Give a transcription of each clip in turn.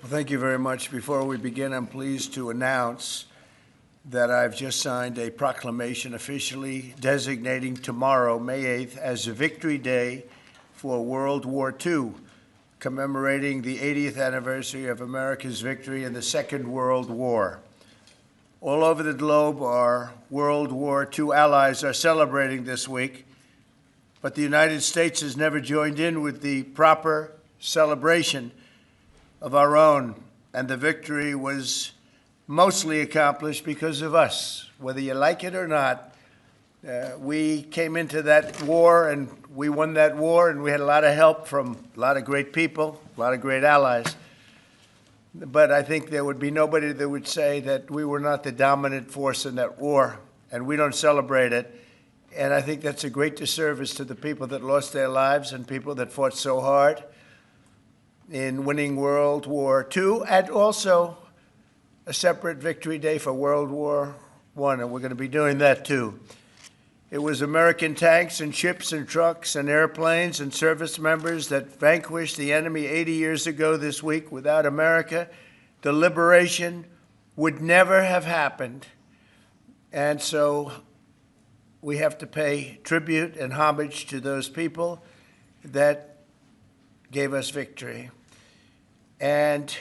Well, thank you very much. Before we begin, I'm pleased to announce that I've just signed a proclamation officially designating tomorrow, May 8th, as a Victory Day for World War II, commemorating the 80th anniversary of America's victory in the Second World War. All over the globe, our World War II allies are celebrating this week, but the United States has never joined in with the proper celebration of our own, and the victory was mostly accomplished because of us. Whether you like it or not, we came into that war and we won that war, and we had a lot of help from a lot of great people, a lot of great allies. But I think there would be nobody that would say that we were not the dominant force in that war, and we don't celebrate it. And I think that's a great disservice to the people that lost their lives and people that fought so hard in winning World War II, and also a separate Victory Day for World War I, and we're going to be doing that too. It was American tanks and ships and trucks and airplanes and service members that vanquished the enemy 80 years ago this week. Without America, the liberation would never have happened. And so we have to pay tribute and homage to those people that gave us victory. And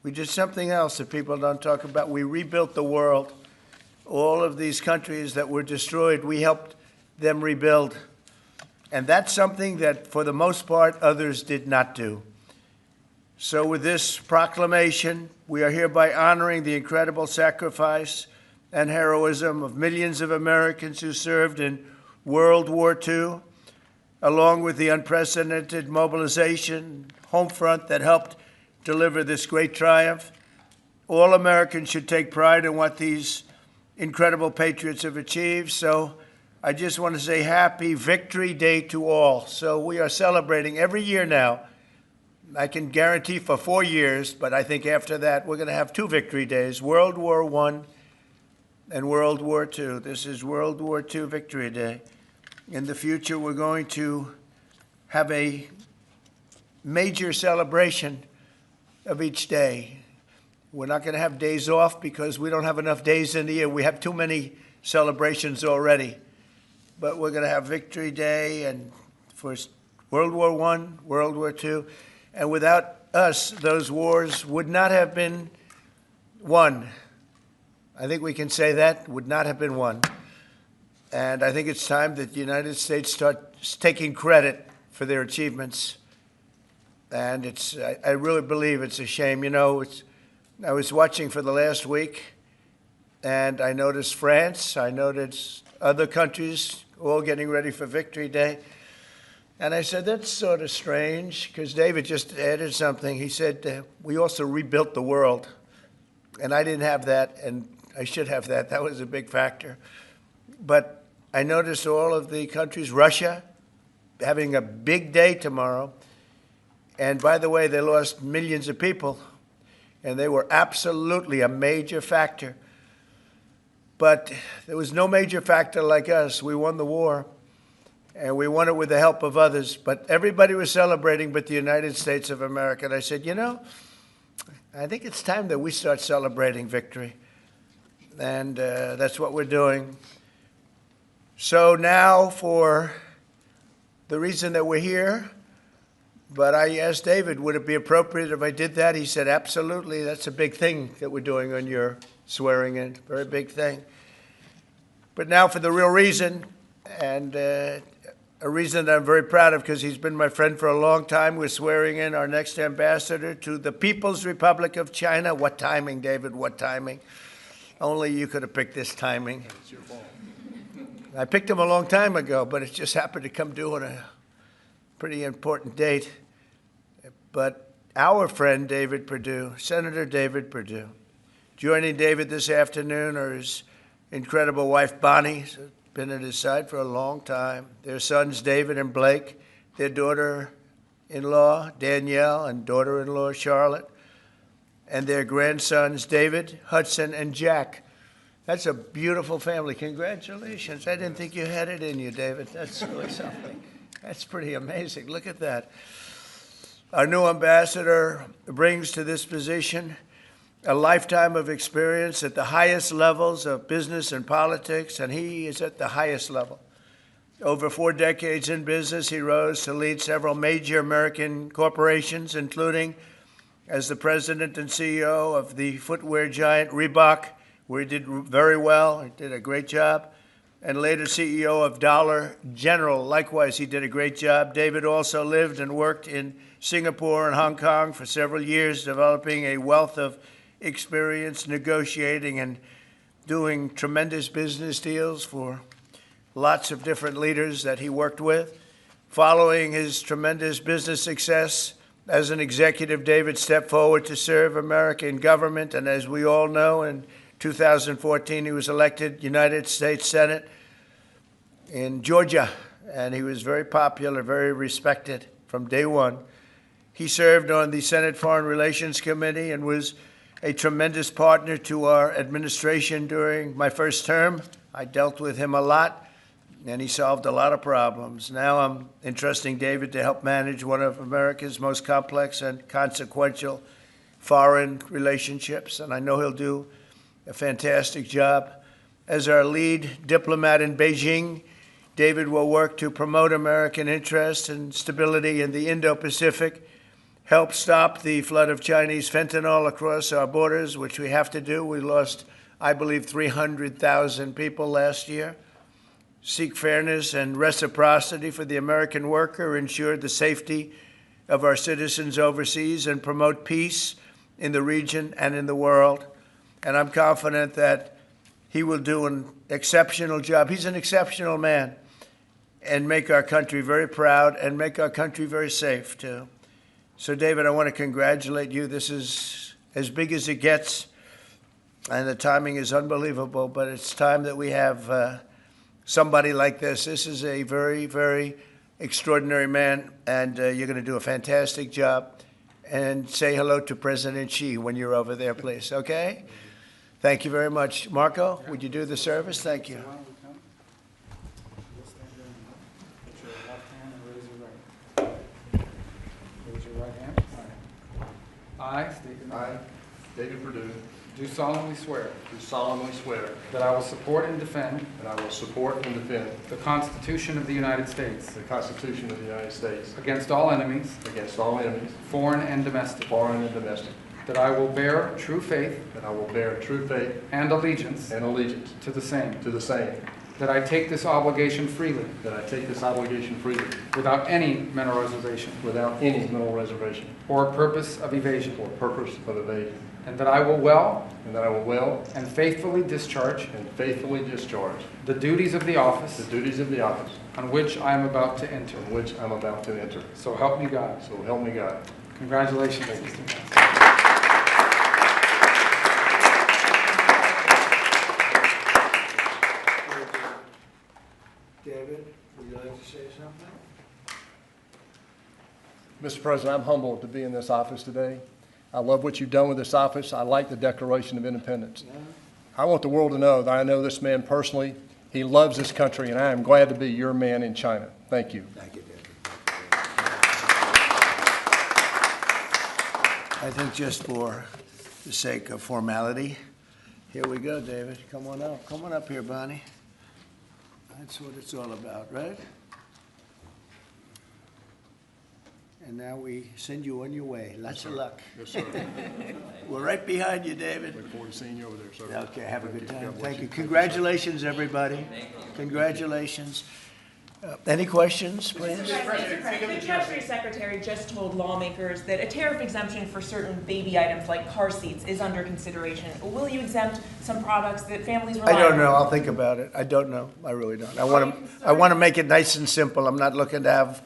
we did something else that people don't talk about. We rebuilt the world. All of these countries that were destroyed, we helped them rebuild. And that's something that, for the most part, others did not do. So with this proclamation, we are hereby honoring the incredible sacrifice and heroism of millions of Americans who served in World War II, along with the unprecedented mobilization, home front that helped deliver this great triumph. All Americans should take pride in what these incredible patriots have achieved. So I just want to say happy Victory Day to all. So we are celebrating every year now. I can guarantee for 4 years, but I think after that we're going to have 2 Victory Days, World War I and World War II. This is World War II Victory Day. In the future, we're going to have a major celebration of each day. We're not going to have days off because we don't have enough days in the year. We have too many celebrations already. But we're going to have Victory Day and for World War I, World War II. And without us, those wars would not have been won. I think we can say that, would not have been won. And I think it's time that the United States starts taking credit for their achievements. And I really believe it's a shame. You know, I was watching for the last week, and I noticed France, I noticed other countries all getting ready for Victory Day. And I said, that's sort of strange, because David just added something. He said, we also rebuilt the world. And I didn't have that, and I should have that. That was a big factor. But I noticed all of the countries, Russia, having a big day tomorrow. And by the way, they lost millions of people, and they were absolutely a major factor. But there was no major factor like us. We won the war, and we won it with the help of others. But everybody was celebrating but the United States of America. And I said, you know, I think it's time that we start celebrating victory. And that's what we're doing. So now for the reason that we're here, but I asked David, would it be appropriate if I did that? He said, absolutely. That's a big thing that we're doing on your swearing in, very big thing. But now for the real reason, and a reason that I'm very proud of because he's been my friend for a long time. We're swearing in our next ambassador to the People's Republic of China. What timing, David, what timing? Only you could have picked this timing. It's your fault. I picked him a long time ago, but it just happened to come due on a pretty important date. But our friend David Perdue, Senator David Perdue, joining David this afternoon are his incredible wife Bonnie, who's been at his side for a long time, their sons David and Blake, their daughter-in-law Danielle and daughter-in-law Charlotte, and their grandsons David, Hudson, and Jack. That's a beautiful family. Congratulations. I didn't think you had it in you, David. That's really something. That's pretty amazing. Look at that. Our new ambassador brings to this position a lifetime of experience at the highest levels of business and politics, and he is at the highest level. Over 4 decades in business, he rose to lead several major American corporations, including as the president and CEO of the footwear giant Reebok, where he did very well. He did a great job. And later CEO of Dollar General. Likewise, he did a great job. David also lived and worked in Singapore and Hong Kong for several years, developing a wealth of experience negotiating and doing tremendous business deals for lots of different leaders that he worked with. Following his tremendous business success as an executive, David stepped forward to serve American government, and as we all know, in 2014, he was elected United States Senate in Georgia, and he was very popular, very respected from day one. He served on the Senate Foreign Relations Committee and was a tremendous partner to our administration during my first term. I dealt with him a lot, and he solved a lot of problems. Now I'm entrusting David to help manage one of America's most complex and consequential foreign relationships, and I know he'll do a fantastic job. As our lead diplomat in Beijing, David will work to promote American interests and stability in the Indo-Pacific, help stop the flood of Chinese fentanyl across our borders, which we have to do. We lost, I believe, 300,000 people last year. Seek fairness and reciprocity for the American worker, ensure the safety of our citizens overseas, and promote peace in the region and in the world. And I'm confident that he will do an exceptional job. He's an exceptional man, and make our country very proud and make our country very safe, too. So, David, I want to congratulate you. This is as big as it gets, and the timing is unbelievable, but it's time that we have somebody like this. This is a very, very extraordinary man, and you're going to do a fantastic job. And say hello to President Xi when you're over there, please, okay? Thank you very much. Marco, would you do the service? Thank you. Put your left hand and raise your right. Raise your right hand. I state your name. I, David Perdue, Do solemnly swear do solemnly swear that I will support and defend that I will support and defend the Constitution of the United States the Constitution of the United States against all enemies, against all enemies, foreign and domestic, foreign and domestic, that I will bear true faith that I will bear true faith and allegiance and allegiance to the same, to the same, that I take this obligation freely that I take this obligation freely without any mental reservation without any mental reservation or purpose of evasion, or purpose of evasion, and that I will well and that I will well and faithfully discharge and faithfully discharge the duties of the the office duties of the office on which I am about to enter. in which I'm about to enter. So help me God. So help me God. Congratulations. Thank you. Mr. Master. David, would you like to say something? Mr. President, I'm humbled to be in this office today. I love what you've done with this office. I like the Declaration of Independence. I want the world to know that I know this man personally. He loves this country, and I am glad to be your man in China. Thank you. Thank you, David. I think just for the sake of formality, here we go, David. Come on up. Come on up here, Bonnie. That's what it's all about, right? And now we send you on your way. Lots of luck. Yes, sir. We're right behind you, David. Look forward to seeing you over there, sir. Okay, have a good time. God bless Thank you. you. Congratulations, everybody. Congratulations. Any questions, please? Mr. President, the Treasury Secretary just told lawmakers that a tariff exemption for certain baby items like car seats is under consideration. Will you exempt some products that families rely I on? don't know. I'll think about it. I don't know. I really don't. I want to make it nice and simple. I'm not looking to have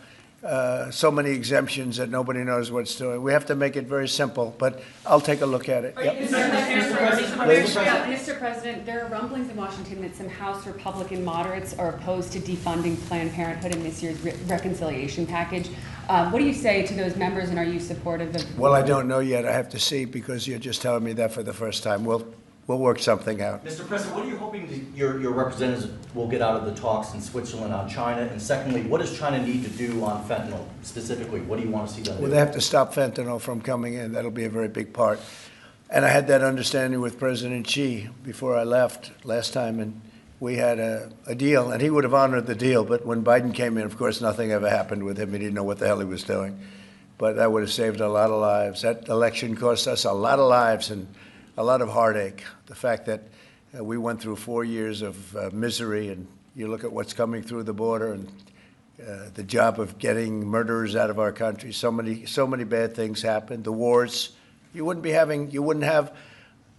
so many exemptions that nobody knows what's doing. We have to make it very simple, but I'll take a look at it. Yep. Please. Mr. President, there are rumblings in Washington that some House Republican moderates are opposed to defunding Planned Parenthood in this year's reconciliation package. What do you say to those members, and are you supportive of? Well, I don't know yet. I have to see, because you're just telling me that for the first time. We'll we'll work something out. Mr. President, what are you hoping that your representatives will get out of the talks in Switzerland on China? And secondly, what does China need to do on fentanyl specifically? What do you want to see them do? Well, they have to stop fentanyl from coming in. That'll be a very big part. And I had that understanding with President Xi before I left last time, and we had a deal, and he would have honored the deal. But when Biden came in, of course, nothing ever happened with him. He didn't know what the hell he was doing. But that would have saved a lot of lives. That election cost us a lot of lives and a lot of heartache. The fact that we went through 4 years of misery, and you look at what's coming through the border, and the job of getting murderers out of our country. So many bad things happened. The wars. You wouldn't have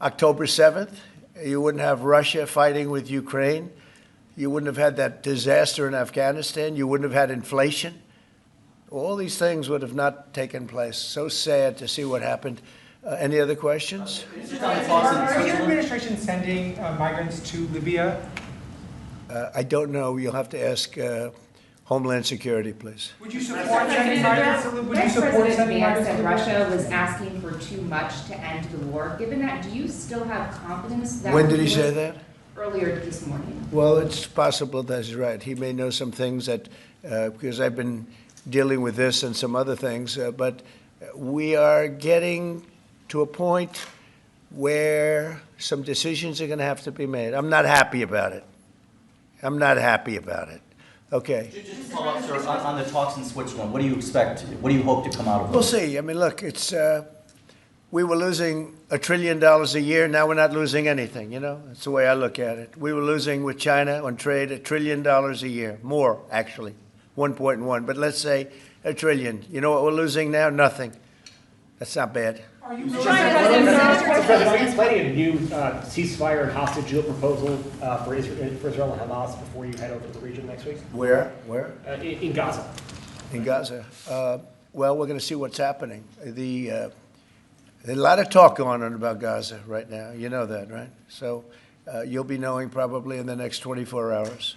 October 7th. You wouldn't have Russia fighting with Ukraine. You wouldn't have had that disaster in Afghanistan. You wouldn't have had inflation. All these things would have not taken place. So sad to see what happened. Any other questions? Are your administration sending migrants to Libya? I don't know. You'll have to ask Homeland Security, please. Would you support sending migrants? Would you support President sending Vance migrants to said Libya? Russia was asking for too much to end the war. Given that, do you still have confidence that... When did he say that? Earlier this morning. Well, it's possible that he's right. He may know some things that, because I've been dealing with this and some other things, but we are getting to a point where some decisions are going to have to be made. I'm not happy about it. I'm not happy about it. Okay. Just to follow up, sir, on the talks in Switzerland, what do you expect? What do you hope to come out of them? We'll see. I mean, look, it's we were losing $1 trillion a year. Now we're not losing anything. You know, that's the way I look at it. We were losing with China on trade $1 trillion a year, more actually, 1.1. But let's say $1 trillion. You know what we're losing now? Nothing. That's not bad. Are you Mr. President, are you planning a new ceasefire and hostage deal proposal for Israel and Hamas before you head over to the region next week? Where? In Gaza. In Gaza. Well, we're going to see what's happening. There's a lot of talk going on about Gaza right now. You know that, right? So you'll be knowing probably in the next 24 hours.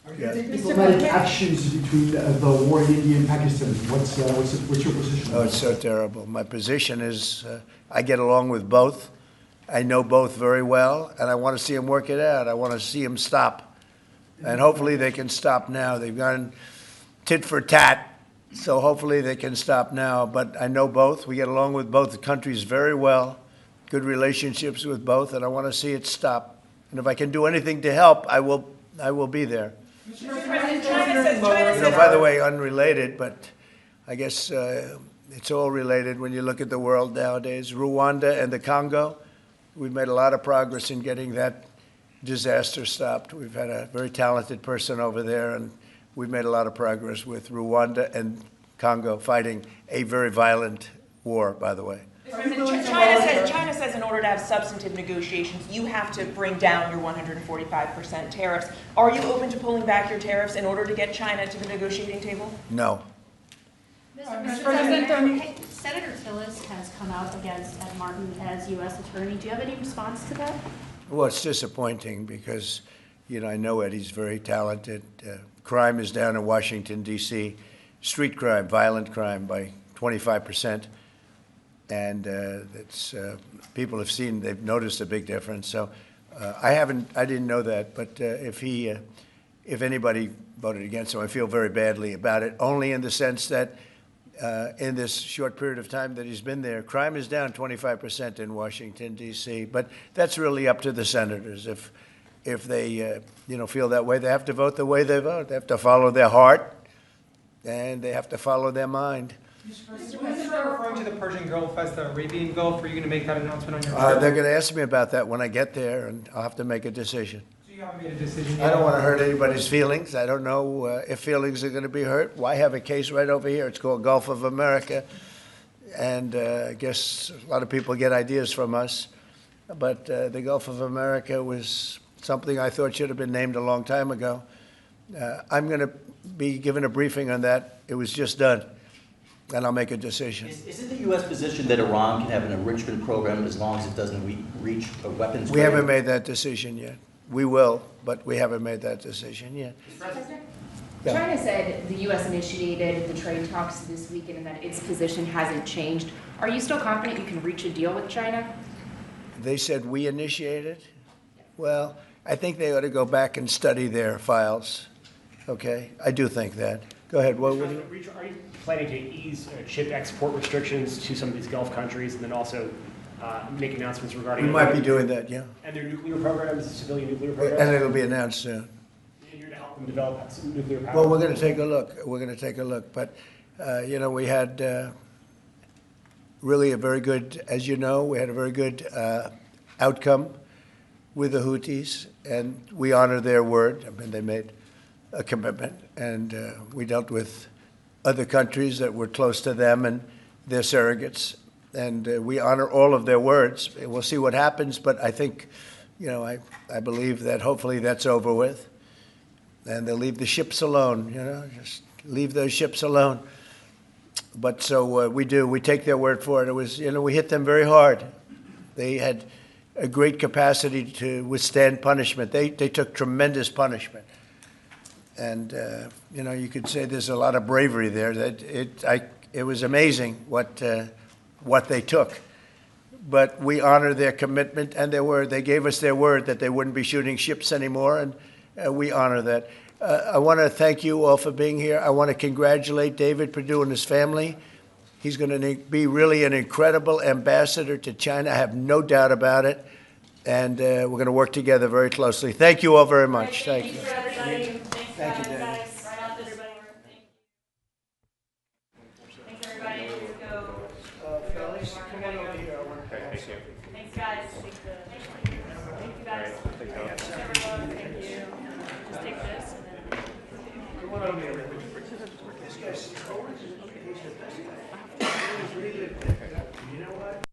Are you taking diplomatic actions between the war in India and Pakistan? What's your position? Oh, it's so terrible. My position is I get along with both. I know both very well, and I want to see them work it out. I want to see them stop. And hopefully they can stop now. They've gone tit for tat, so hopefully they can stop now. But I know both. We get along with both countries very well, good relationships with both, and I want to see it stop. And if I can do anything to help, I will be there. By the way, unrelated, but I guess it's all related when you look at the world nowadays. Rwanda and the Congo, we've made a lot of progress in getting that disaster stopped. We've had a very talented person over there, and we've made a lot of progress with Rwanda and Congo fighting a very violent war, by the way. China says in order to have substantive negotiations, you have to bring down your 145% tariffs. Are you open to pulling back your tariffs in order to get China to the negotiating table? No. Mr. President, Senator Tillis has come out against Ed Martin as U.S. Attorney. Do you have any response to that? Well, it's disappointing because, you know, I know Eddie's very talented. Crime is down in Washington, D.C. Street crime, violent crime by 25%. And people have seen, they've noticed a big difference. So I didn't know that, but if anybody voted against him, I feel very badly about it, only in the sense that in this short period of time that he's been there, crime is down 25% in Washington, D.C., but that's really up to the senators. If they feel that way, they have to vote the way they vote. They have to follow their heart, and they have to follow their mind. Is referring to the Persian Gulf as the Arabian Gulf? Are you going to make that announcement on your trip? They're going to ask me about that when I get there, and I'll have to make a decision. So you haven't made a decision I yet? don't want to hurt anybody's feelings. I don't know if feelings are going to be hurt. Why have a case right over here? It's called Gulf of America, and I guess a lot of people get ideas from us. But the Gulf of America was something I thought should have been named a long time ago. I'm going to be given a briefing on that. It was just done. And I'll make a decision. Is it the U.S. position that Iran can have an enrichment program as long as it doesn't reach a weapons? We haven't made that decision yet. We will, but we haven't made that decision yet. Yeah. China said the U.S. initiated the trade talks this weekend and that its position hasn't changed. Are you still confident you can reach a deal with China? They said we initiated? Well, I think they ought to go back and study their files, okay? I do think that. Go ahead, what would you? Are you planning to ease chip export restrictions to some of these Gulf countries and then also make announcements regarding? We might be doing that, yeah. And their nuclear programs, civilian nuclear programs? And it'll be announced soon. And you're to help them develop some nuclear power? Well, we're going to take a look. We're going to take a look. But, you know, we had really a very good, as you know, we had a very good outcome with the Houthis, and we honor their word. I mean, they made a commitment, and we dealt with other countries that were close to them and their surrogates, and we honor all of their words. We'll see what happens, but I think, you know, I believe that hopefully that's over with, and they'll leave the ships alone, you know, just leave those ships alone. But so we do. We take their word for it. It was, you know, we hit them very hard. They had a great capacity to withstand punishment. They took tremendous punishment. And, you know, you could say there's a lot of bravery there. That it was amazing what they took. But we honor their commitment and their word. They gave us their word that they wouldn't be shooting ships anymore, and we honor that. I want to thank you all for being here. I want to congratulate David Perdue and his family. He's going to be really an incredible ambassador to China. I have no doubt about it. And we're going to work together very closely. Thank you all very much. Thank you. Thank you, David. Fellas, come on over here. I want to thank you. Thanks, guys. Thank you, guys. Thanks, everyone. Thank you. Just take this and then. Come on over here. This guy's always, he's the best guy. He's really, you know what?